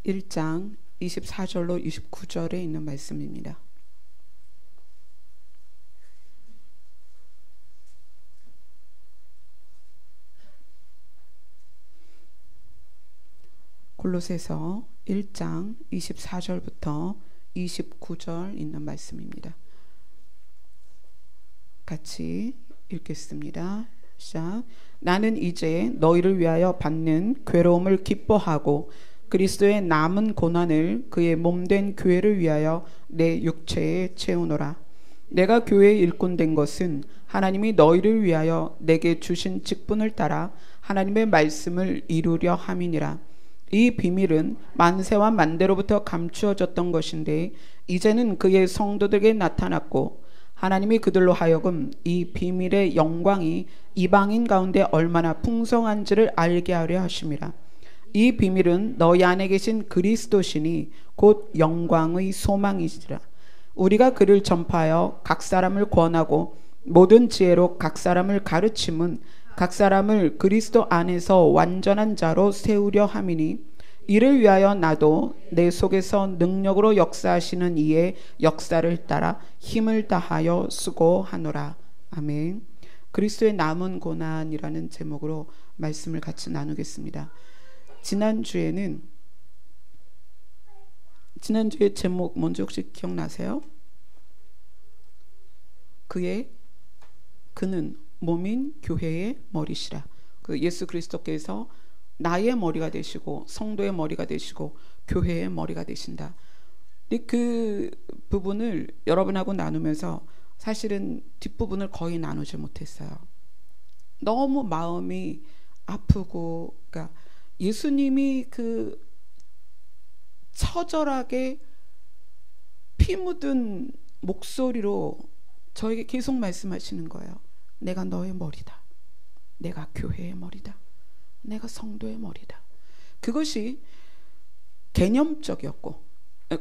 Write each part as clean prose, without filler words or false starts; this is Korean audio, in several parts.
1장 24절로 29절에 있는 말씀입니다. 골로새서 1장 24절부터 29절 있는 말씀입니다. 같이 읽겠습니다. 시작. 나는 이제 너희를 위하여 받는 괴로움을 기뻐하고 그리스도의 남은 고난을 그의 몸된 교회를 위하여 내 육체에 채우노라. 내가 교회의 일꾼 된 것은 하나님이 너희를 위하여 내게 주신 직분을 따라 하나님의 말씀을 이루려 함이니라. 이 비밀은 만세와 만대로부터 감추어졌던 것인데 이제는 그의 성도들에게 나타났고 하나님이 그들로 하여금 이 비밀의 영광이 이방인 가운데 얼마나 풍성한지를 알게 하려 하심이라. 이 비밀은 너희 안에 계신 그리스도시니 곧 영광의 소망이시라. 우리가 그를 전파하여 각 사람을 권하고 모든 지혜로 각 사람을 가르침은 각 사람을 그리스도 안에서 완전한 자로 세우려 함이니 이를 위하여 나도 내 속에서 능력으로 역사하시는 이의 역사를 따라 힘을 다하여 수고하노라. 아멘. 그리스도의 남은 고난이라는 제목으로 말씀을 같이 나누겠습니다. 지난주에 제목 뭔지 혹시 기억나세요? 그는 몸인 교회의 머리시라. 그 예수 그리스도께서 나의 머리가 되시고 성도의 머리가 되시고 교회의 머리가 되신다. 그 부분을 여러분하고 나누면서 사실은 뒷부분을 거의 나누지 못했어요. 너무 마음이 아프고, 그러니까 예수님이 그 처절하게 피 묻은 목소리로 저에게 계속 말씀하시는 거예요. 내가 너의 머리다. 내가 교회의 머리다. 내가 성도의 머리다. 그것이 개념적이었고,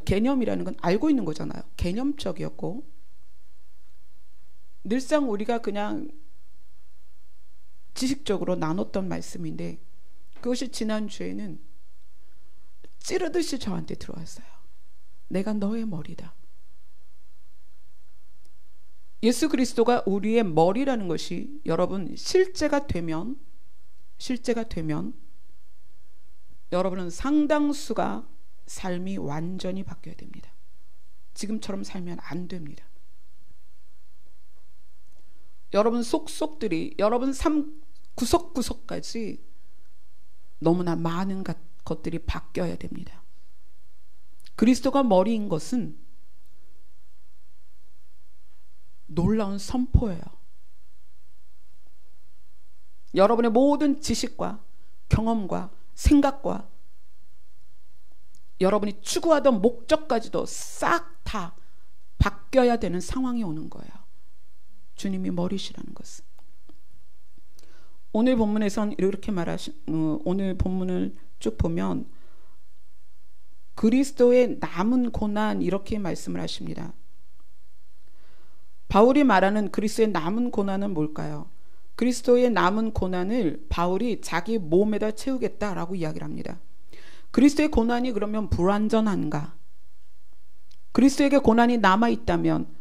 개념이라는 건 알고 있는 거잖아요. 개념적이었고, 늘상 우리가 그냥 지식적으로 나눴던 말씀인데 그것이 지난주에는 찌르듯이 저한테 들어왔어요. 내가 너의 머리다. 예수 그리스도가 우리의 머리라는 것이 여러분 실제가 되면 여러분은 상당수가 삶이 완전히 바뀌어야 됩니다. 지금처럼 살면 안 됩니다. 여러분 속속들이 여러분 삶 구석구석까지 너무나 많은 것들이 바뀌어야 됩니다. 그리스도가 머리인 것은 놀라운 선포예요. 여러분의 모든 지식과 경험과 생각과 여러분이 추구하던 목적까지도 싹 다 바뀌어야 되는 상황이 오는 거예요. 주님이 머리시라는 것은. 오늘 본문에선 이렇게 오늘 본문을 쭉 보면 그리스도의 남은 고난 이렇게 말씀을 하십니다. 바울이 말하는 그리스도의 남은 고난은 뭘까요? 그리스도의 남은 고난을 바울이 자기 몸에다 채우겠다라고 이야기를 합니다. 그리스도의 고난이 그러면 불완전한가? 그리스도에게 고난이 남아있다면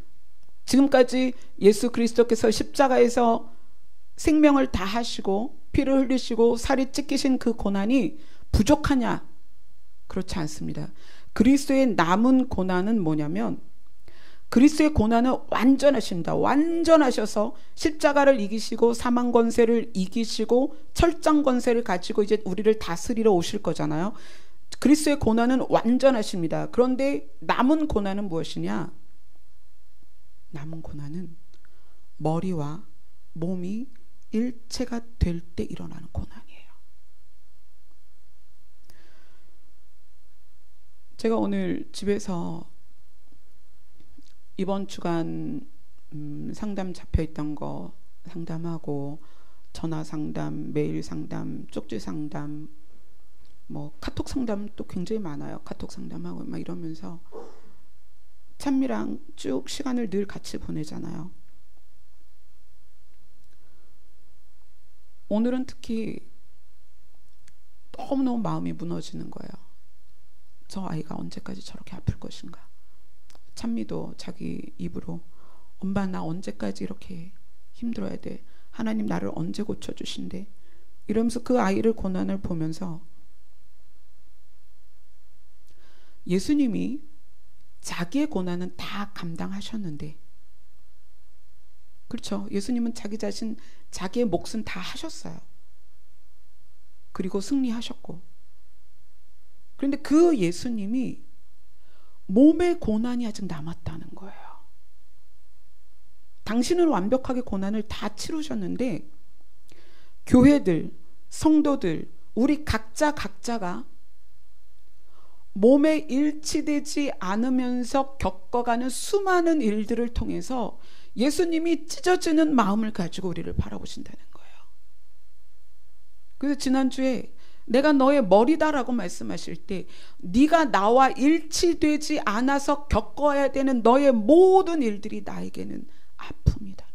지금까지 예수 그리스도께서 십자가에서 생명을 다하시고 피를 흘리시고 살이 찢기신 그 고난이 부족하냐? 그렇지 않습니다. 그리스도의 남은 고난은 뭐냐면 그리스도의 고난은 완전하십니다. 완전하셔서 십자가를 이기시고 사망 권세를 이기시고 철장 권세를 가지고 이제 우리를 다스리러 오실 거잖아요. 그리스도의 고난은 완전하십니다. 그런데 남은 고난은 무엇이냐? 남은 고난은 머리와 몸이 일체가 될 때 일어나는 고난이에요. 제가 오늘 집에서 이번 주간 상담 잡혀있던 거 상담하고 전화 상담, 메일 상담, 쪽지 상담, 뭐 카톡 상담도 굉장히 많아요. 카톡 상담하고 막 이러면서 찬미랑 쭉 시간을 늘 같이 보내잖아요. 오늘은 특히 너무너무 마음이 무너지는 거예요. 저 아이가 언제까지 저렇게 아플 것인가. 찬미도 자기 입으로 엄마 나 언제까지 이렇게 힘들어야 돼. 하나님 나를 언제 고쳐주신대. 이러면서 그 아이를 고난을 보면서 예수님이 자기의 고난은 다 감당하셨는데, 그렇죠. 예수님은 자기 자신 자기의 몫은 다 하셨어요. 그리고 승리하셨고, 그런데 그 예수님이 몸의 고난이 아직 남았다는 거예요. 당신은 완벽하게 고난을 다 치르셨는데 교회들, 성도들, 우리 각자가 몸에 일치되지 않으면서 겪어가는 수많은 일들을 통해서 예수님이 찢어지는 마음을 가지고 우리를 바라보신다는 거예요. 그래서 지난주에 내가 너의 머리다라고 말씀하실 때 네가 나와 일치되지 않아서 겪어야 되는 너의 모든 일들이 나에게는 아픔이다.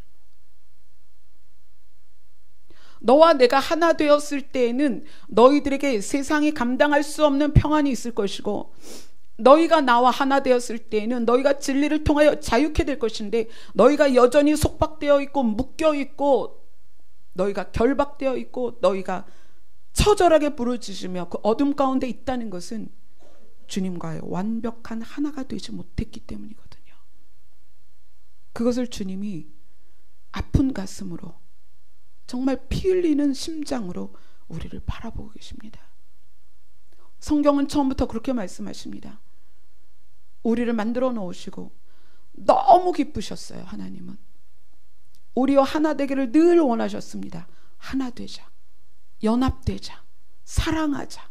너와 내가 하나 되었을 때에는 너희들에게 세상이 감당할 수 없는 평안이 있을 것이고, 너희가 나와 하나 되었을 때에는 너희가 진리를 통하여 자유케 될 것인데, 너희가 여전히 속박되어 있고 묶여 있고 너희가 결박되어 있고 너희가 처절하게 부르짖으며 그 어둠 가운데 있다는 것은 주님과의 완벽한 하나가 되지 못했기 때문이거든요. 그것을 주님이 아픈 가슴으로, 정말 피 흘리는 심장으로 우리를 바라보고 계십니다. 성경은 처음부터 그렇게 말씀하십니다. 우리를 만들어 놓으시고 너무 기쁘셨어요. 하나님은 우리와 하나 되기를 늘 원하셨습니다. 하나 되자, 연합되자, 사랑하자.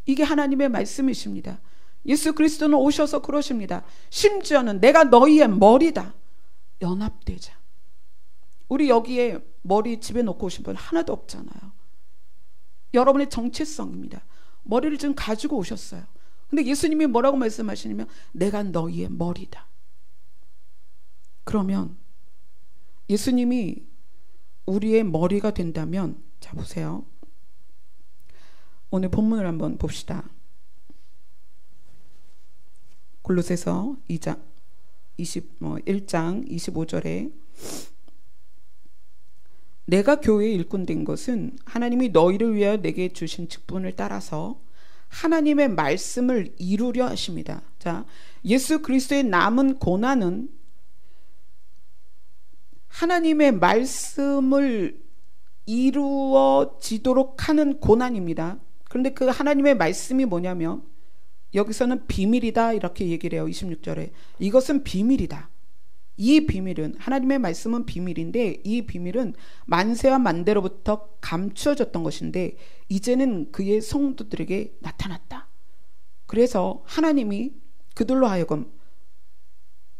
이게 하나님의 말씀이십니다. 예수 그리스도는 오셔서 그러십니다. 심지어는 내가 너희의 머리다. 연합되자. 우리 여기에 머리 집에 놓고 오신 분 하나도 없잖아요. 여러분의 정체성입니다. 머리를 지금 가지고 오셨어요. 근데 예수님이 뭐라고 말씀하시냐면 내가 너희의 머리다. 그러면 예수님이 우리의 머리가 된다면, 자 보세요. 오늘 본문을 한번 봅시다. 골로새서 1장 25절에 내가 교회의 일꾼 된 것은 하나님이 너희를 위하여 내게 주신 직분을 따라서 하나님의 말씀을 이루려 하십니다. 자, 예수 그리스도의 남은 고난은 하나님의 말씀을 이루어지도록 하는 고난입니다. 그런데 그 하나님의 말씀이 뭐냐면 여기서는 비밀이다 이렇게 얘기를 해요. 26절에 이것은 비밀이다. 이 비밀은, 하나님의 말씀은 비밀인데 이 비밀은 만세와 만대로부터 감추어졌던 것인데 이제는 그의 성도들에게 나타났다. 그래서 하나님이 그들로 하여금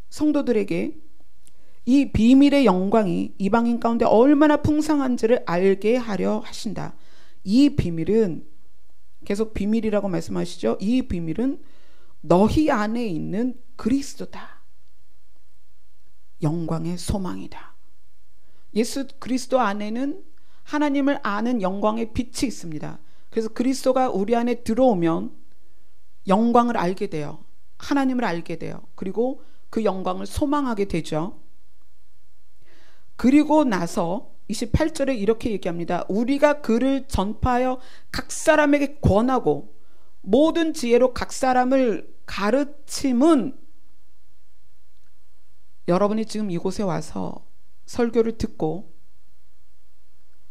성도들에게 이 비밀의 영광이 이방인 가운데 얼마나 풍성한지를 알게 하려 하신다. 이 비밀은, 계속 비밀이라고 말씀하시죠. 이 비밀은 너희 안에 있는 그리스도다. 영광의 소망이다. 예수 그리스도 안에는 하나님을 아는 영광의 빛이 있습니다. 그래서 그리스도가 우리 안에 들어오면 영광을 알게 돼요. 하나님을 알게 돼요. 그리고 그 영광을 소망하게 되죠. 그리고 나서 28절에 이렇게 얘기합니다. 우리가 그를 전파하여 각 사람에게 권하고 모든 지혜로 각 사람을 가르침은, 여러분이 지금 이곳에 와서 설교를 듣고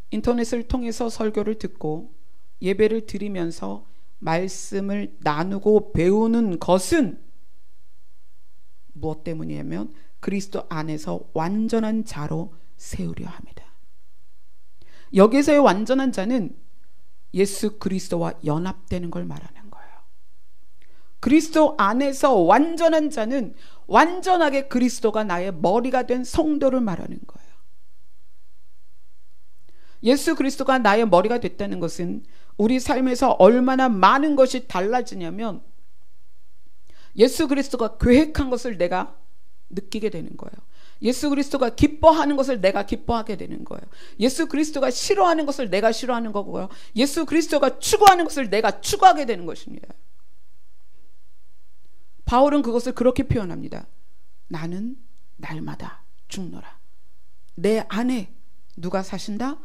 인터넷을 통해서 설교를 듣고 예배를 드리면서 말씀을 나누고 배우는 것은 무엇 때문이냐면 그리스도 안에서 완전한 자로 세우려 합니다. 여기서의 완전한 자는 예수 그리스도와 연합되는 걸 말하는 거예요. 그리스도 안에서 완전한 자는 완전하게 그리스도가 나의 머리가 된 성도를 말하는 거예요. 예수 그리스도가 나의 머리가 됐다는 것은 우리 삶에서 얼마나 많은 것이 달라지냐면 예수 그리스도가 계획한 것을 내가 느끼게 되는 거예요. 예수 그리스도가 기뻐하는 것을 내가 기뻐하게 되는 거예요. 예수 그리스도가 싫어하는 것을 내가 싫어하는 거고요. 예수 그리스도가 추구하는 것을 내가 추구하게 되는 것입니다. 바울은 그것을 그렇게 표현합니다. 나는 날마다 죽노라. 내 안에 누가 사신다?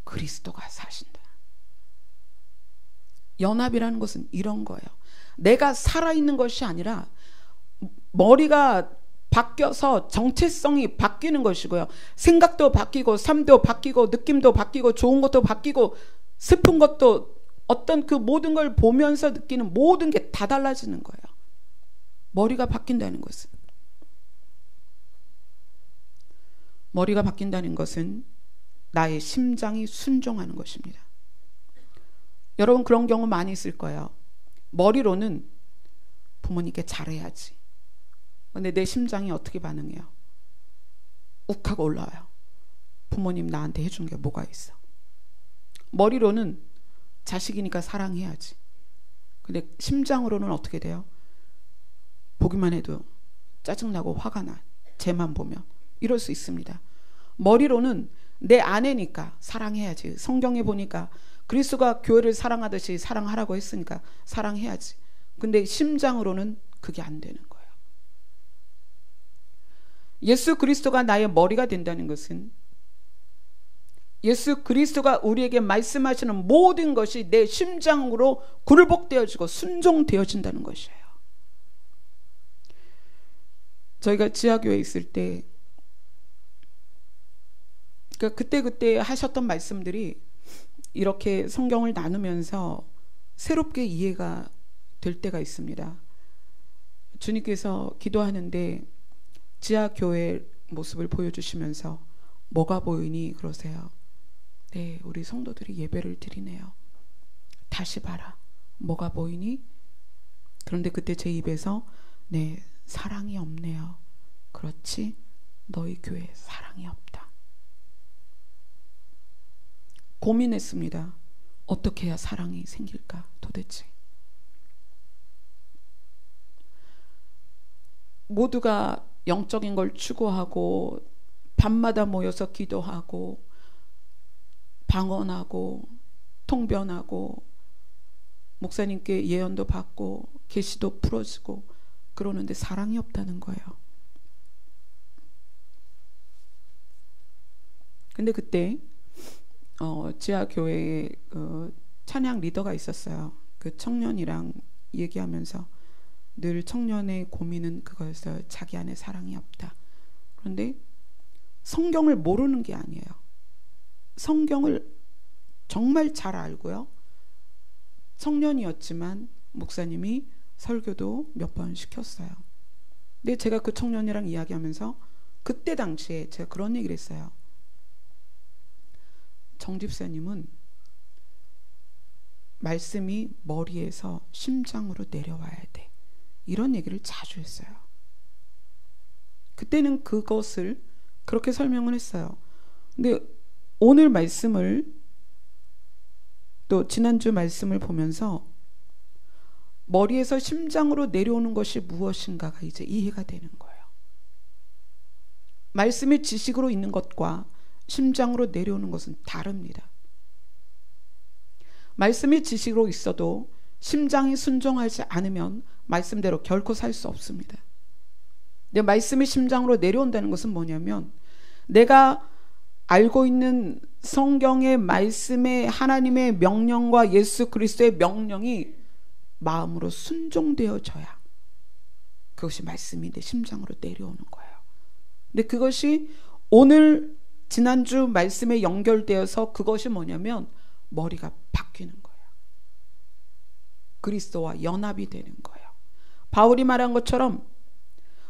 그리스도가 사신다. 연합이라는 것은 이런 거예요. 내가 살아있는 것이 아니라 머리가 바뀌어서 정체성이 바뀌는 것이고요. 생각도 바뀌고 삶도 바뀌고 느낌도 바뀌고 좋은 것도 바뀌고 슬픈 것도 어떤 그 모든 걸 보면서 느끼는 모든 게 다 달라지는 거예요. 머리가 바뀐다는 것은. 머리가 바뀐다는 것은 나의 심장이 순종하는 것입니다. 여러분 그런 경우 많이 있을 거예요. 머리로는 부모님께 잘해야지. 근데 내 심장이 어떻게 반응해요? 욱하고 올라와요. 부모님 나한테 해준 게 뭐가 있어? 머리로는 자식이니까 사랑해야지. 근데 심장으로는 어떻게 돼요? 보기만 해도 짜증나고 화가 나. 쟤만 보면. 이럴 수 있습니다. 머리로는 내 아내니까 사랑해야지. 성경에 보니까 그리스도가 교회를 사랑하듯이 사랑하라고 했으니까 사랑해야지. 근데 심장으로는 그게 안 되는 거예요. 예수 그리스도가 나의 머리가 된다는 것은 예수 그리스도가 우리에게 말씀하시는 모든 것이 내 심장으로 굴복되어지고 순종되어진다는 것이에요. 저희가 지하교회에 있을 때 그때 하셨던 말씀들이 이렇게 성경을 나누면서 새롭게 이해가 될 때가 있습니다. 주님께서 기도하는데 지하교회 모습을 보여주시면서 뭐가 보이니 그러세요. 네, 우리 성도들이 예배를 드리네요. 다시 봐라. 뭐가 보이니? 그런데 그때 제 입에서 네, 사랑이 없네요. 그렇지? 너희 교회에 사랑이 없다. 고민했습니다. 어떻게 해야 사랑이 생길까 도대체. 모두가 영적인 걸 추구하고 밤마다 모여서 기도하고 방언하고 통변하고 목사님께 예언도 받고 계시도 풀어지고 그러는데 사랑이 없다는 거예요. 근데 그때 지하교회에 찬양 리더가 있었어요. 그 청년이랑 얘기하면서 늘 청년의 고민은 그거였어요. 자기 안에 사랑이 없다. 그런데 성경을 모르는 게 아니에요. 성경을 정말 잘 알고요. 청년이었지만 목사님이 설교도 몇 번 시켰어요. 근데 제가 그 청년이랑 이야기하면서 그때 당시에 제가 그런 얘기를 했어요. 정 집사님은 말씀이 머리에서 심장으로 내려와야 돼. 이런 얘기를 자주 했어요. 그때는 그것을 그렇게 설명을 했어요. 근데 오늘 말씀을 또 지난주 말씀을 보면서 머리에서 심장으로 내려오는 것이 무엇인가가 이제 이해가 되는 거예요. 말씀이 지식으로 있는 것과 심장으로 내려오는 것은 다릅니다. 말씀이 지식으로 있어도 심장이 순종하지 않으면 말씀대로 결코 살 수 없습니다. 근데 말씀이 심장으로 내려온다는 것은 뭐냐면 내가 알고 있는 성경의 말씀의 하나님의 명령과 예수 그리스도의 명령이 마음으로 순종되어져야 그것이 말씀이 내 심장으로 내려오는 거예요. 근데 그것이 오늘 지난주 말씀에 연결되어서 그것이 뭐냐면 머리가 바뀌는 거예요. 그리스도와 연합이 되는 거예요. 바울이 말한 것처럼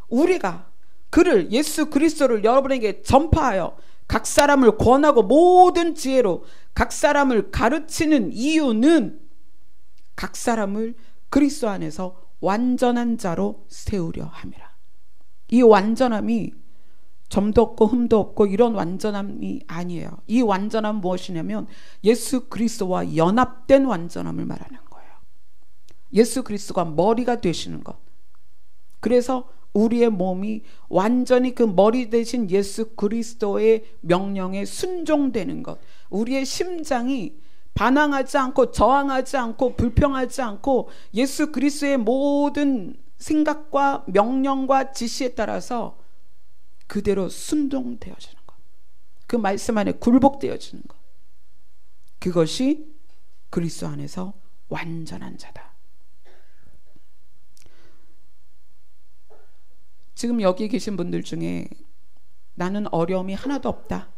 우리가 그를 예수 그리스도를 여러분에게 전파하여 각 사람을 권하고 모든 지혜로 각 사람을 가르치는 이유는 각 사람을 그리스도 안에서 완전한 자로 세우려 함이라. 이 완전함이 점도 없고 흠도 없고 이런 완전함이 아니에요. 이 완전함은 무엇이냐면 예수 그리스도와 연합된 완전함을 말하는 거예요. 예수 그리스도가 머리가 되시는 것. 그래서 우리의 몸이 완전히 그 머리 대신 예수 그리스도의 명령에 순종되는 것. 우리의 심장이 반항하지 않고 저항하지 않고 불평하지 않고 예수 그리스도의 모든 생각과 명령과 지시에 따라서 그대로 순종되어지는 것. 그 말씀 안에 굴복되어지는 것. 그것이 그리스도 안에서 완전한 자다. 지금 여기 계신 분들 중에 나는 어려움이 하나도 없다,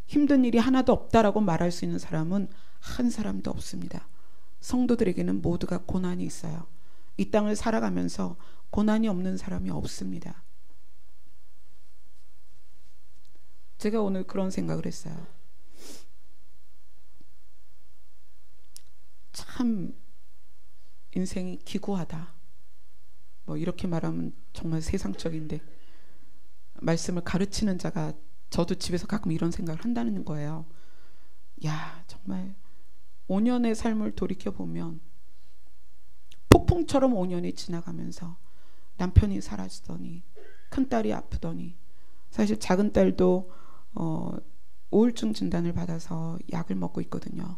힘든 일이 하나도 없다라고 말할 수 있는 사람은 한 사람도 없습니다. 성도들에게는 모두가 고난이 있어요. 이 땅을 살아가면서 고난이 없는 사람이 없습니다. 제가 오늘 그런 생각을 했어요. 참 인생이 기구하다. 뭐 이렇게 말하면 정말 세상적인데, 말씀을 가르치는 자가 저도 집에서 가끔 이런 생각을 한다는 거예요. 야, 정말 5년의 삶을 돌이켜보면 폭풍처럼 5년이 지나가면서 남편이 사라지더니, 큰딸이 아프더니, 사실 작은 딸도 우울증 진단을 받아서 약을 먹고 있거든요.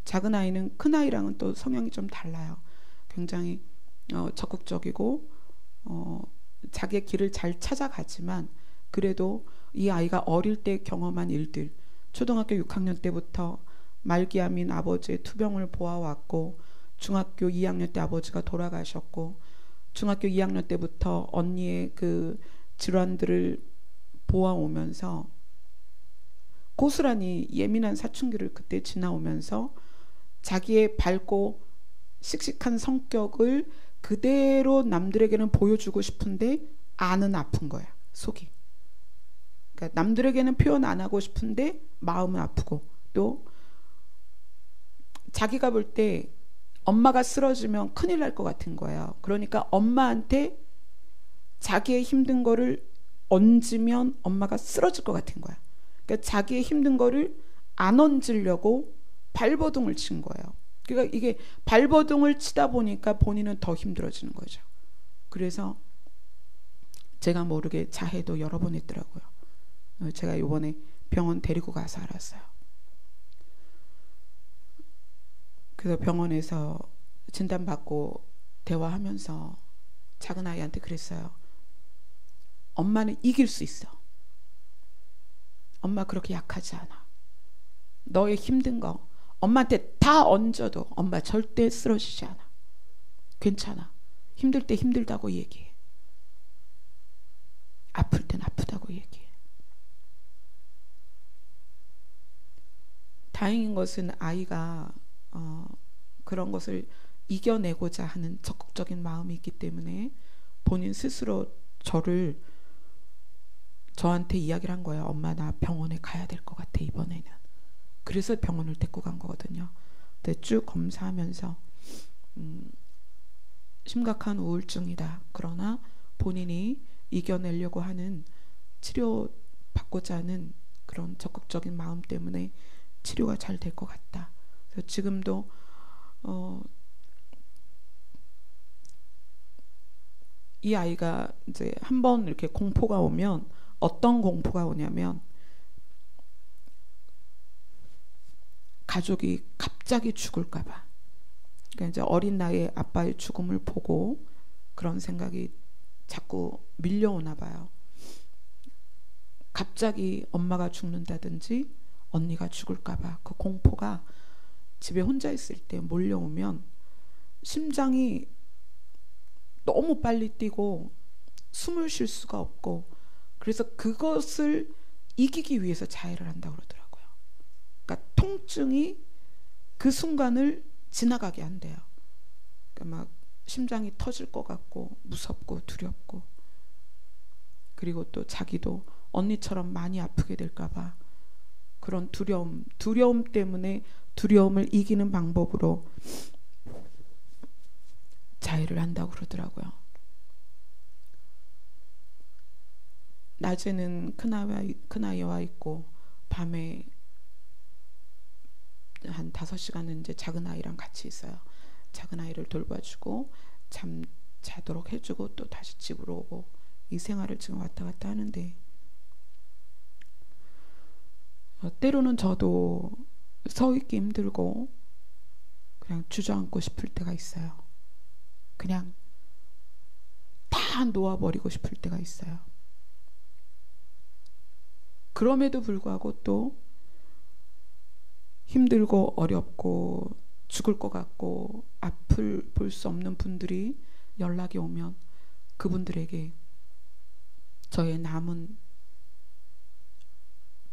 작은 아이는 큰 아이랑은 또 성향이 좀 달라요. 굉장히 적극적이고 자기의 길을 잘 찾아가지만, 그래도 이 아이가 어릴 때 경험한 일들, 초등학교 6학년 때부터 말기암인 아버지의 투병을 보아왔고, 중학교 2학년 때 아버지가 돌아가셨고, 중학교 2학년 때부터 언니의 그 질환들을 보아오면서 고스란히 예민한 사춘기를 그때 지나오면서 자기의 밝고 씩씩한 성격을 그대로 남들에게는 보여주고 싶은데 안은 아픈 거야, 속이. 그러니까 남들에게는 표현 안 하고 싶은데 마음은 아프고, 또 자기가 볼 때 엄마가 쓰러지면 큰일 날 것 같은 거예요. 그러니까 엄마한테 자기의 힘든 거를 얹으면 엄마가 쓰러질 것 같은 거야. 그러니까 자기의 힘든 거를 안 얹으려고 발버둥을 친 거예요. 그러니까 이게 발버둥을 치다 보니까 본인은 더 힘들어지는 거죠. 그래서 제가 모르게 자해도 여러 번 했더라고요. 제가 이번에 병원 데리고 가서 알았어요. 그래서 병원에서 진단받고 대화하면서 작은 아이한테 그랬어요. 엄마는 이길 수 있어. 엄마 그렇게 약하지 않아. 너의 힘든 거 엄마한테 다 얹어도 엄마 절대 쓰러지지 않아. 괜찮아. 힘들 때 힘들다고 얘기해. 아플 땐 아프다고 얘기해. 다행인 것은 아이가 그런 것을 이겨내고자 하는 적극적인 마음이 있기 때문에 본인 스스로 저한테 이야기를 한 거예요. 엄마 나 병원에 가야 될 것 같아 이번에는. 그래서 병원을 데리고 간 거거든요. 근데 쭉 검사하면서 심각한 우울증이다. 그러나 본인이 이겨내려고 하는, 치료받고자 하는 그런 적극적인 마음 때문에 치료가 잘 될 것 같다. 그래서 지금도 이 아이가 이제 한번 이렇게 공포가 오면, 어떤 공포가 오냐면 가족이 갑자기 죽을까봐. 그러니까 이제 어린 나이에 아빠의 죽음을 보고 그런 생각이 자꾸 밀려오나 봐요. 갑자기 엄마가 죽는다든지 언니가 죽을까봐 그 공포가 집에 혼자 있을 때 몰려오면 심장이 너무 빨리 뛰고 숨을 쉴 수가 없고, 그래서 그것을 이기기 위해서 자해를 한다고 그러더라고요. 그러니까 통증이 그 순간을 지나가게 한대요. 그러니까 막 심장이 터질 것 같고 무섭고 두렵고, 그리고 또 자기도 언니처럼 많이 아프게 될까봐 그런 두려움 때문에 두려움을 이기는 방법으로 자해를 한다고 그러더라고요. 낮에는 큰아이와 있고 밤에 한 5시간은 이제 작은 아이랑 같이 있어요. 작은 아이를 돌봐주고 잠 자도록 해주고 또 다시 집으로 오고, 이 생활을 지금 왔다 갔다 하는데, 때로는 저도 서 있기 힘들고 그냥 주저앉고 싶을 때가 있어요. 그냥 다 놓아버리고 싶을 때가 있어요. 그럼에도 불구하고 또 힘들고 어렵고 죽을 것 같고 앞을 볼 수 없는 분들이 연락이 오면 그분들에게 저의 남은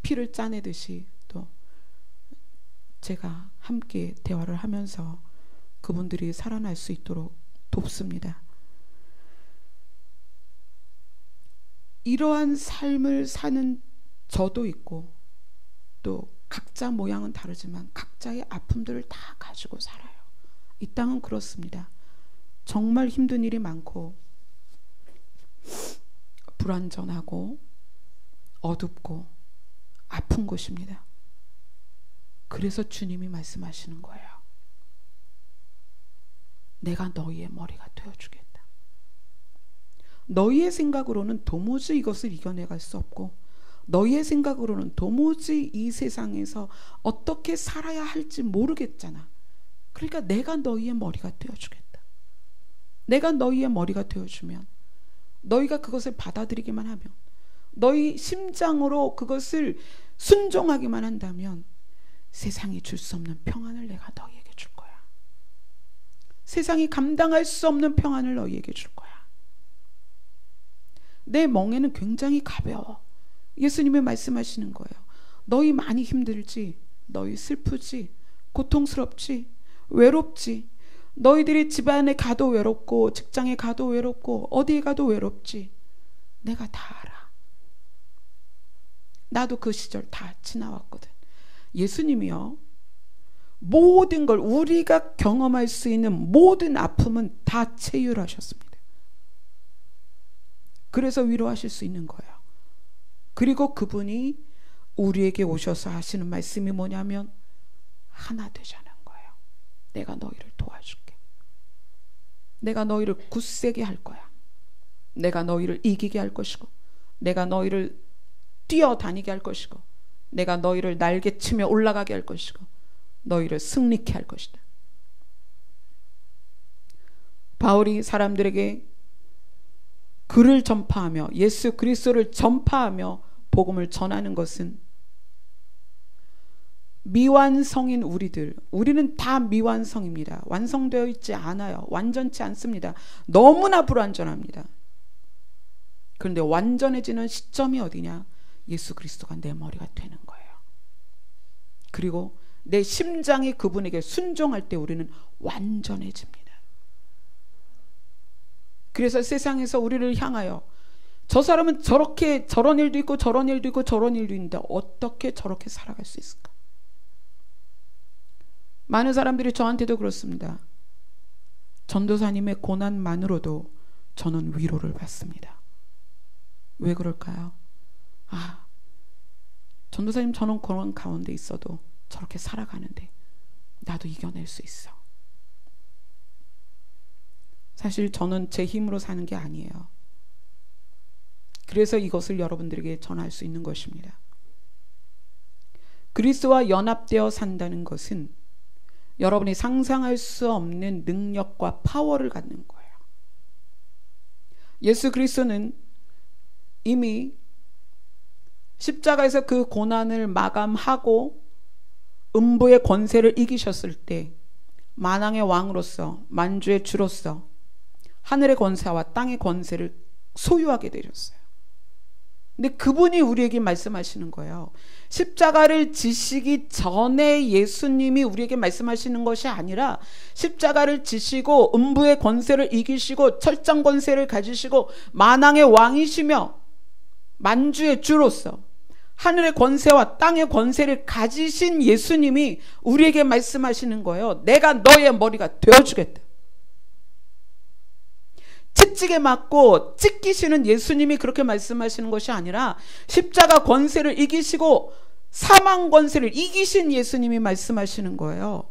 피를 짜내듯이 또 제가 함께 대화를 하면서 그분들이 살아날 수 있도록 돕습니다. 이러한 삶을 사는 저도 있고 또 각자 모양은 다르지만 각자의 아픔들을 다 가지고 살아요. 이 땅은 그렇습니다. 정말 힘든 일이 많고 불완전하고 어둡고 아픈 곳입니다. 그래서 주님이 말씀하시는 거예요. 내가 너희의 머리가 되어주겠다. 너희의 생각으로는 도무지 이것을 이겨내갈 수 없고 너희의 생각으로는 도무지 이 세상에서 어떻게 살아야 할지 모르겠잖아. 그러니까 내가 너희의 머리가 되어주겠다. 내가 너희의 머리가 되어주면 너희가 그것을 받아들이기만 하면 너희 심장으로 그것을 순종하기만 한다면 세상이 줄 수 없는 평안을 내가 너희에게 줄 거야. 세상이 감당할 수 없는 평안을 너희에게 줄 거야. 내 멍에는 굉장히 가벼워. 예수님이 말씀하시는 거예요. 너희 많이 힘들지, 너희 슬프지, 고통스럽지, 외롭지, 너희들이 집안에 가도 외롭고 직장에 가도 외롭고 어디에 가도 외롭지. 내가 다 알아. 나도 그 시절 다 지나왔거든. 예수님이요, 모든 걸 우리가 경험할 수 있는 모든 아픔은 다 체휼하셨습니다. 그래서 위로하실 수 있는 거예요. 그리고 그분이 우리에게 오셔서 하시는 말씀이 뭐냐면 하나 되자는 거예요. 내가 너희를 도와줄게. 내가 너희를 굳세게 할 거야. 내가 너희를 이기게 할 것이고 내가 너희를 뛰어다니게 할 것이고 내가 너희를 날개치며 올라가게 할 것이고 너희를 승리케 할 것이다. 바울이 사람들에게 글을 전파하며 예수 그리스도를 전파하며 복음을 전하는 것은 미완성인 우리는 다 미완성입니다. 완성되어 있지 않아요. 완전치 않습니다. 너무나 불완전합니다. 그런데 완전해지는 시점이 어디냐? 예수 그리스도가 내 머리가 되는 거예요. 그리고 내 심장이 그분에게 순종할 때 우리는 완전해집니다. 그래서 세상에서 우리를 향하여 저 사람은 저렇게 저런 일도 있고 저런 일도 있고 저런 일도 있는데 어떻게 저렇게 살아갈 수 있을까? 많은 사람들이 저한테도 그렇습니다. 전도사님의 고난만으로도 저는 위로를 받습니다. 왜 그럴까요? 전도사님 저는 고난 가운데 있어도 저렇게 살아가는데 나도 이겨낼 수 있어. 사실 저는 제 힘으로 사는 게 아니에요. 그래서 이것을 여러분들에게 전할 수 있는 것입니다. 그리스도와 연합되어 산다는 것은 여러분이 상상할 수 없는 능력과 파워를 갖는 거예요. 예수 그리스도는 이미 십자가에서 그 고난을 마감하고 음부의 권세를 이기셨을 때 만왕의 왕으로서 만주의 주로서 하늘의 권세와 땅의 권세를 소유하게 되셨어요. 근데 그분이 우리에게 말씀하시는 거예요. 십자가를 지시기 전에 예수님이 우리에게 말씀하시는 것이 아니라 십자가를 지시고 음부의 권세를 이기시고 철장 권세를 가지시고 만왕의 왕이시며 만주의 주로서 하늘의 권세와 땅의 권세를 가지신 예수님이 우리에게 말씀하시는 거예요. 내가 너의 머리가 되어주겠다. 채찍에 맞고 찢기시는 예수님이 그렇게 말씀하시는 것이 아니라 십자가 권세를 이기시고 사망 권세를 이기신 예수님이 말씀하시는 거예요.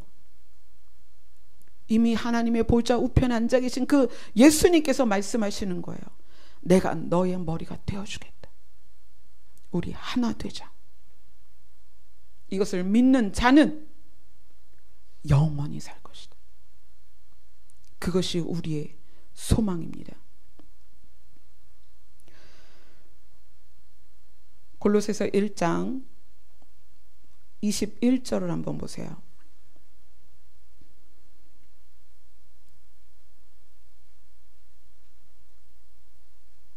이미 하나님의 보좌 우편에 앉아 계신 그 예수님께서 말씀하시는 거예요. 내가 너의 머리가 되어주겠다. 우리 하나 되자. 이것을 믿는 자는 영원히 살 것이다. 그것이 우리의 소망입니다. 골로새서 1장 21절을 한번 보세요.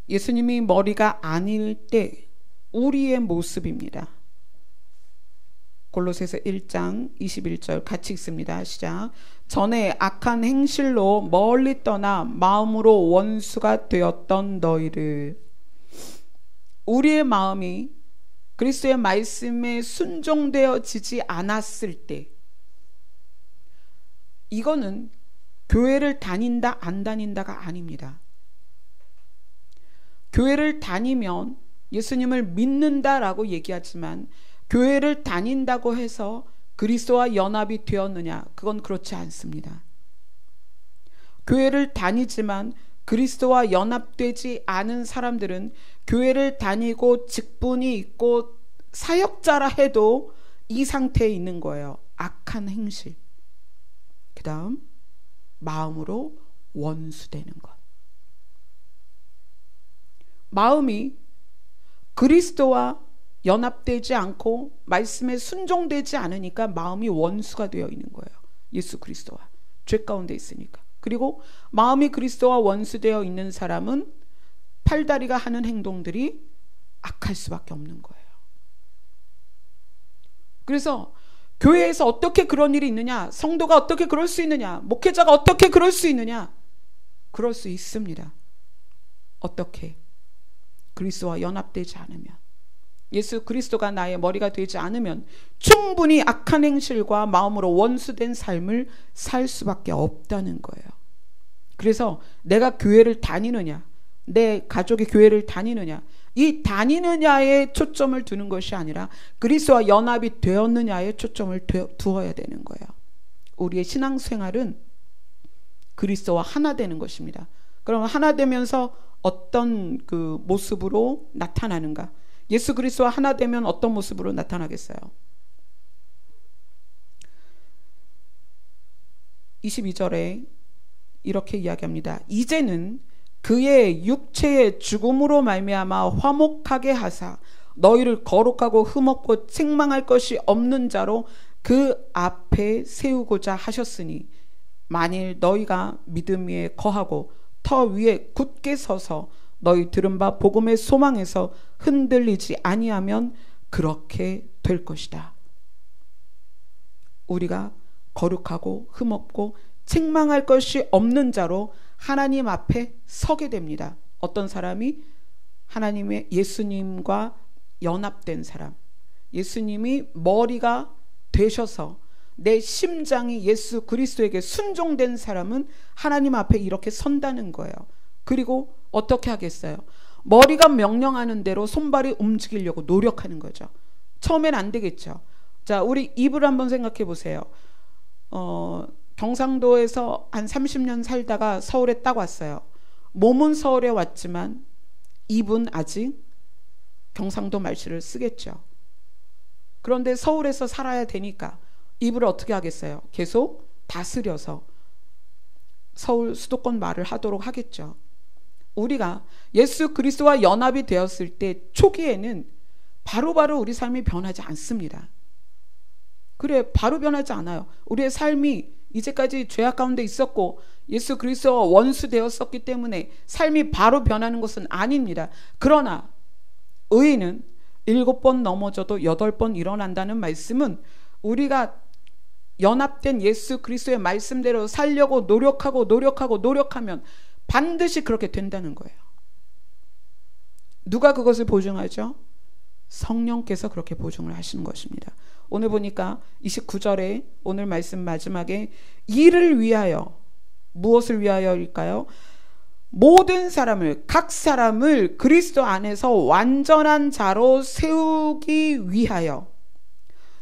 예수님이 머리가 아닐 때 우리의 모습입니다. 골로새서 1장 21절 같이 읽습니다. 시작. 전에 악한 행실로 멀리 떠나 마음으로 원수가 되었던 너희를. 우리의 마음이 그리스도의 말씀에 순종되어지지 않았을 때, 이거는 교회를 다닌다 안 다닌다가 아닙니다. 교회를 다니면 예수님을 믿는다라고 얘기하지만 교회를 다닌다고 해서 그리스도와 연합이 되었느냐? 그건 그렇지 않습니다. 교회를 다니지만 그리스도와 연합되지 않은 사람들은 교회를 다니고 직분이 있고 사역자라 해도 이 상태에 있는 거예요. 악한 행실. 그 다음 마음으로 원수되는 것. 마음이 그리스도와 연합되지 않고 말씀에 순종되지 않으니까 마음이 원수가 되어 있는 거예요. 예수 그리스도와 죄 가운데 있으니까. 그리고 마음이 그리스도와 원수되어 있는 사람은 팔다리가 하는 행동들이 악할 수밖에 없는 거예요. 그래서 교회에서 어떻게 그런 일이 있느냐? 성도가 어떻게 그럴 수 있느냐? 목회자가 어떻게 그럴 수 있느냐? 그럴 수 있습니다. 어떻게? 그리스도와 연합되지 않으면, 예수 그리스도가 나의 머리가 되지 않으면 충분히 악한 행실과 마음으로 원수된 삶을 살 수밖에 없다는 거예요. 그래서 내가 교회를 다니느냐, 내 가족이 교회를 다니느냐, 이 다니느냐에 초점을 두는 것이 아니라 그리스도와 연합이 되었느냐에 초점을 두어야 되는 거예요. 우리의 신앙생활은 그리스도와 하나 되는 것입니다. 그럼 하나 되면서 어떤 그 모습으로 나타나는가? 예수 그리스도와 하나 되면 어떤 모습으로 나타나겠어요? 22절에 이렇게 이야기합니다. 이제는 그의 육체의 죽음으로 말미암아 화목하게 하사 너희를 거룩하고 흠없고 책망할 것이 없는 자로 그 앞에 세우고자 하셨으니, 만일 너희가 믿음 위에 거하고 터 위에 굳게 서서 너희 들은 바 복음의 소망에서 흔들리지 아니하면 그렇게 될 것이다. 우리가 거룩하고 흠없고 책망할 것이 없는 자로 하나님 앞에 서게 됩니다. 어떤 사람이? 하나님의 예수님과 연합된 사람, 예수님이 머리가 되셔서 내 심장이 예수 그리스도에게 순종된 사람은 하나님 앞에 이렇게 선다는 거예요. 그리고 어떻게 하겠어요? 머리가 명령하는 대로 손발이 움직이려고 노력하는 거죠. 처음엔 안 되겠죠. 자, 우리 입을 한번 생각해 보세요. 경상도에서 한 30년 살다가 서울에 딱 왔어요. 몸은 서울에 왔지만 입은 아직 경상도 말씨를 쓰겠죠. 그런데 서울에서 살아야 되니까 입을 어떻게 하겠어요? 계속 다스려서 서울 수도권 말을 하도록 하겠죠. 우리가 예수 그리스도와 연합이 되었을 때 초기에는 바로바로 우리 삶이 변하지 않습니다. 그래, 바로 변하지 않아요. 우리의 삶이 이제까지 죄악 가운데 있었고 예수 그리스도와 원수 되었었기 때문에 삶이 바로 변하는 것은 아닙니다. 그러나 의인은 7번 넘어져도 8번 일어난다는 말씀은 우리가 연합된 예수 그리스도의 말씀대로 살려고 노력하면 반드시 그렇게 된다는 거예요. 누가 그것을 보증하죠? 성령께서 그렇게 보증을 하시는 것입니다. 오늘 보니까 29절에 오늘 말씀 마지막에 이를 위하여, 무엇을 위하여일까요? 모든 사람을, 각 사람을 그리스도 안에서 완전한 자로 세우기 위하여,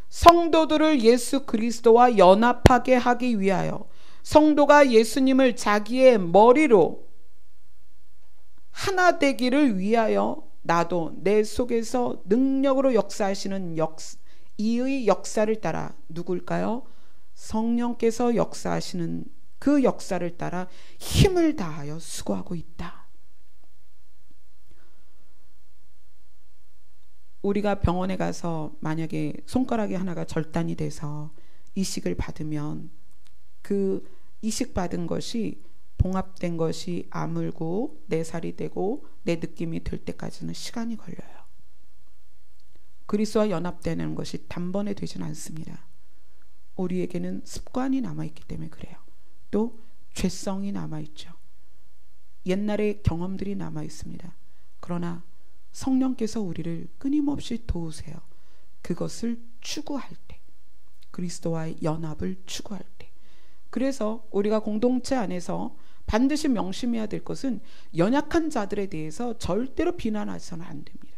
성도들을 예수 그리스도와 연합하게 하기 위하여, 성도가 예수님을 자기의 머리로 하나 되기를 위하여 나도 내 속에서 능력으로 역사하시는 이의 역사를 따라, 누굴까요? 성령께서 역사하시는 그 역사를 따라 힘을 다하여 수고하고 있다. 우리가 병원에 가서 만약에 손가락이 하나가 절단이 돼서 이식을 받으면 그 이식 받은 것이 봉합된 것이 아물고 내 살이 되고 내 느낌이 들 때까지는 시간이 걸려요. 그리스도와 연합되는 것이 단번에 되진 않습니다. 우리에게는 습관이 남아있기 때문에 그래요. 또 죄성이 남아있죠. 옛날의 경험들이 남아있습니다. 그러나 성령께서 우리를 끊임없이 도우세요. 그것을 추구할 때, 그리스도와의 연합을 추구할 때. 그래서 우리가 공동체 안에서 반드시 명심해야 될 것은 연약한 자들에 대해서 절대로 비난해서는 안 됩니다.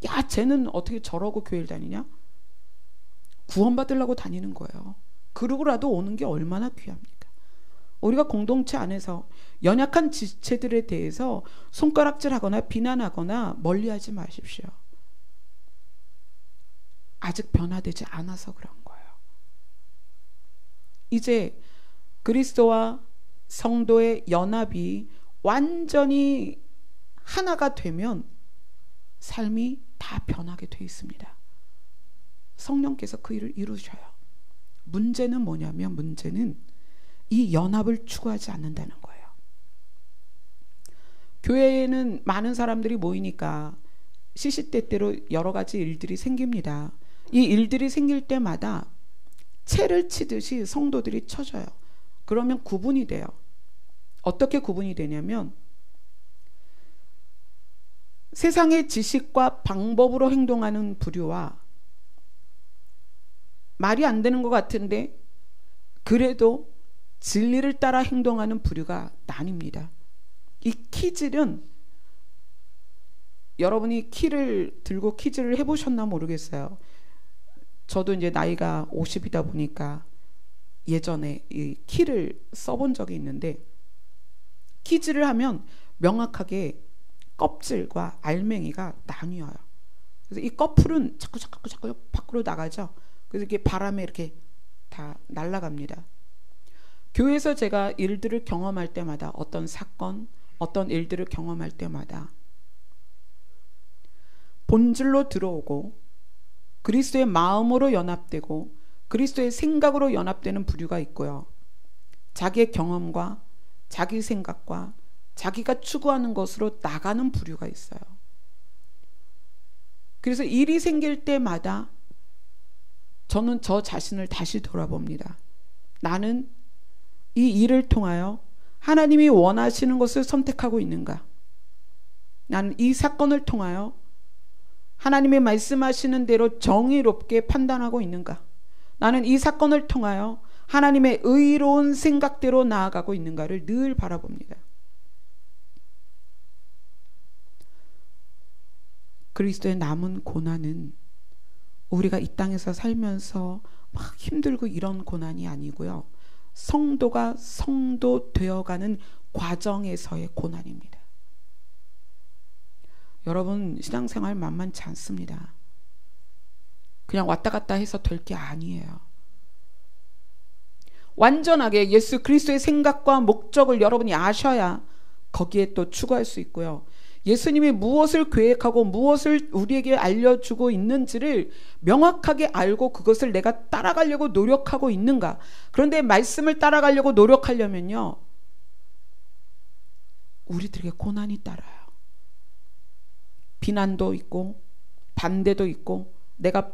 야, 쟤는 어떻게 저러고 교회를 다니냐? 구원받으려고 다니는 거예요. 그러고라도 오는 게 얼마나 귀합니까? 우리가 공동체 안에서 연약한 지체들에 대해서 손가락질하거나 비난하거나 멀리하지 마십시오. 아직 변화되지 않아서 그런 거예요. 이제 그리스도와 성도의 연합이 완전히 하나가 되면 삶이 다 변하게 되어 있습니다. 성령께서 그 일을 이루셔요. 문제는 뭐냐면, 문제는 이 연합을 추구하지 않는다는 거예요. 교회에는 많은 사람들이 모이니까 시시때때로 여러 가지 일들이 생깁니다. 이 일들이 생길 때마다 채를 치듯이 성도들이 쳐져요. 그러면 구분이 돼요. 어떻게 구분이 되냐면, 세상의 지식과 방법으로 행동하는 부류와 말이 안 되는 것 같은데 그래도 진리를 따라 행동하는 부류가 나뉩니다. 이 키질은, 여러분이 키를 들고 키질을 해보셨나 모르겠어요. 저도 이제 나이가 50이다 보니까 예전에 이 키를 써본 적이 있는데, 키질을 하면 명확하게 껍질과 알맹이가 나뉘어요. 그래서 이 껍풀은 자꾸 밖으로 나가죠. 그래서 이게 바람에 이렇게 다 날아갑니다. 교회에서 제가 일들을 경험할 때마다, 어떤 사건, 어떤 일들을 경험할 때마다 본질로 들어오고 그리스도의 마음으로 연합되고 그리스도의 생각으로 연합되는 부류가 있고요. 자기의 경험과 자기 생각과 자기가 추구하는 것으로 나가는 부류가 있어요. 그래서 일이 생길 때마다 저는 저 자신을 다시 돌아봅니다. 나는 이 일을 통하여 하나님이 원하시는 것을 선택하고 있는가? 나는 이 사건을 통하여 하나님의 말씀하시는 대로 정의롭게 판단하고 있는가? 나는 이 사건을 통하여 하나님의 의로운 생각대로 나아가고 있는가를 늘 바라봅니다. 그리스도의 남은 고난은 우리가 이 땅에서 살면서 막 힘들고 이런 고난이 아니고요. 성도가 성도 되어가는 과정에서의 고난입니다. 여러분, 신앙생활 만만치 않습니다. 그냥 왔다 갔다 해서 될 게 아니에요. 완전하게 예수 그리스도의 생각과 목적을 여러분이 아셔야 거기에 또 추구할 수 있고요. 예수님이 무엇을 계획하고 무엇을 우리에게 알려주고 있는지를 명확하게 알고 그것을 내가 따라가려고 노력하고 있는가. 그런데 말씀을 따라가려고 노력하려면요, 우리들에게 고난이 따라요. 비난도 있고 반대도 있고 내가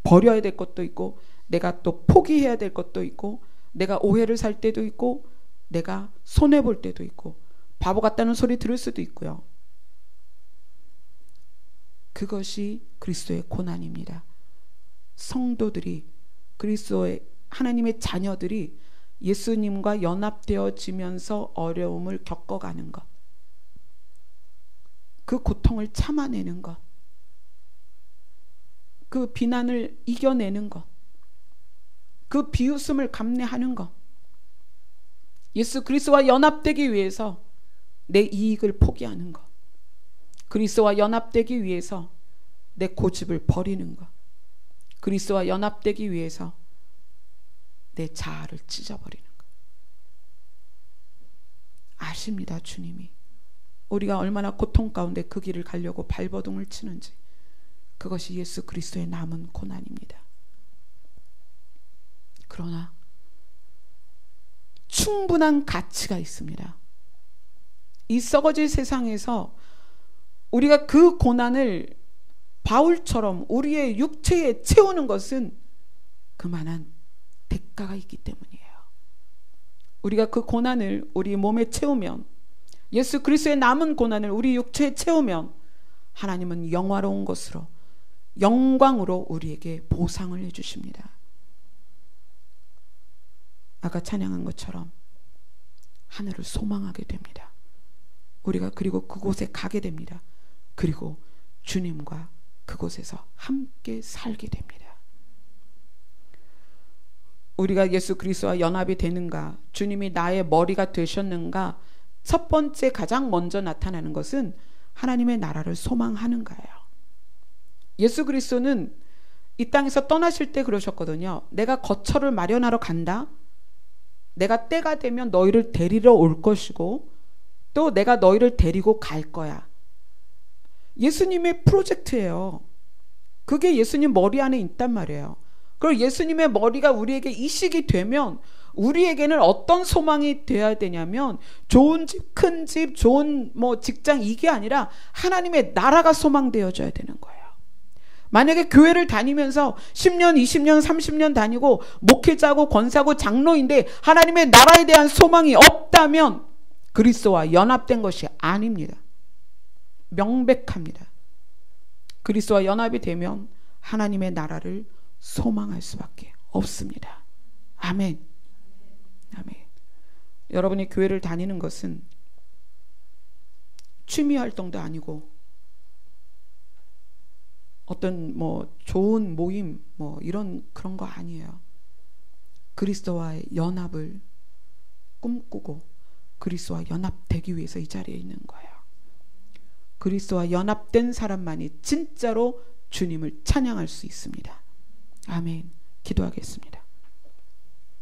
버려야 될 것도 있고 내가 또 포기해야 될 것도 있고 내가 오해를 살 때도 있고 내가 손해볼 때도 있고 바보 같다는 소리 들을 수도 있고요. 그것이 그리스도의 고난입니다. 성도들이, 그리스도의 하나님의 자녀들이 예수님과 연합되어지면서 어려움을 겪어가는 것, 그 고통을 참아내는 것, 그 비난을 이겨내는 것, 그 비웃음을 감내하는 것, 예수 그리스도와 연합되기 위해서 내 이익을 포기하는 것, 그리스도와 연합되기 위해서 내 고집을 버리는 것, 그리스도와 연합되기 위해서 내 자아를 찢어버리는 것. 아십니다, 주님이. 우리가 얼마나 고통 가운데 그 길을 가려고 발버둥을 치는지. 그것이 예수 그리스도의 남은 고난입니다. 그러나 충분한 가치가 있습니다. 이 썩어질 세상에서 우리가 그 고난을 바울처럼 우리의 육체에 채우는 것은 그만한 대가가 있기 때문이에요. 우리가 그 고난을 우리 몸에 채우면, 예수 그리스도의 남은 고난을 우리 육체에 채우면 하나님은 영화로운 것으로, 영광으로 우리에게 보상을 해주십니다. 아까 찬양한 것처럼 하늘을 소망하게 됩니다. 우리가 그리고 그곳에 가게 됩니다. 그리고 주님과 그곳에서 함께 살게 됩니다. 우리가 예수 그리스도와 연합이 되는가, 주님이 나의 머리가 되셨는가, 첫 번째 가장 먼저 나타나는 것은 하나님의 나라를 소망하는가예요. 예수 그리스도는 이 땅에서 떠나실 때 그러셨거든요. 내가 거처를 마련하러 간다. 내가 때가 되면 너희를 데리러 올 것이고 또 내가 너희를 데리고 갈 거야. 예수님의 프로젝트예요. 그게 예수님 머리 안에 있단 말이에요. 그리고 예수님의 머리가 우리에게 이식이 되면 우리에게는 어떤 소망이 되어야 되냐면 좋은 집, 큰 집, 좋은 직장, 이게 아니라 하나님의 나라가 소망되어져야 되는 거예요. 만약에 교회를 다니면서 10년, 20년, 30년 다니고 목회자고 권사고 장로인데 하나님의 나라에 대한 소망이 없다면 그리스도와 연합된 것이 아닙니다. 명백합니다. 그리스도와 연합이 되면 하나님의 나라를 소망할 수밖에 없습니다. 아멘. 아멘. 여러분이 교회를 다니는 것은 취미 활동도 아니고 어떤 좋은 모임 이런 그런 거 아니에요. 그리스도와의 연합을 꿈꾸고 그리스도와 연합되기 위해서 이 자리에 있는 거예요. 그리스도와 연합된 사람만이 진짜로 주님을 찬양할 수 있습니다. 아멘. 기도하겠습니다.